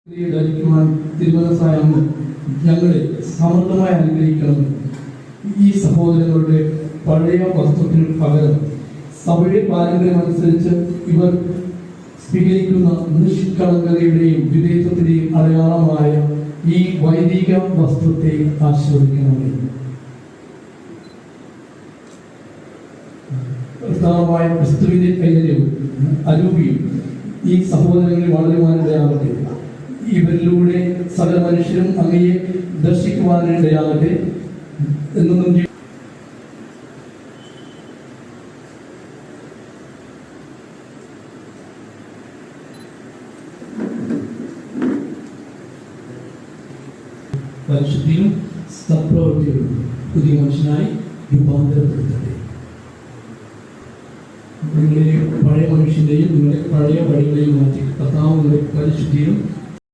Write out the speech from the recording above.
ധരിക്കുവാൻ തിരുമനസ്സായെന്ന് ഞങ്ങളെ സമൃദ്ധമായി അനുഗ്രഹിക്കണം. ഈ സഹോദരങ്ങളുടെ പഴയ വസ്ത്രത്തിന് പകരം സഭയുടെ പാരമ്പര്യം അനുസരിച്ച് ഇവർ സ്വീകരിക്കുന്ന നിഷ്കളങ്കതയുടെയും വിധേയത്വത്തിന്റെയും അടയാളമായ ഈ വൈദിക വസ്ത്രത്തെ ആശീർവദിക്കണമേ. കർത്താവായ ക്രിസ്തുവിന്റെ കൈതര്യവും അരൂപിയും ഈ സഹോദരങ്ങളിൽ വളരുവാനിടയാകട്ടെ. ഇവരിലൂടെ സകല മനുഷ്യരും അങ്ങയെ ദർശിക്കുവാനിടയാകട്ടെ എന്നൊന്നും പരിശുദ്ധിയും സത്പ്രവൃത്തിയും പുതിയ മനുഷ്യനായി രൂപാന്തരപ്പെടുത്തട്ടെ. നിങ്ങളെ പഴയ മനുഷ്യന്റെയും നിങ്ങളെ പഴയ വഴികളെയും മാറ്റി കർത്താവ് നിങ്ങളെ പരിശുദ്ധിയും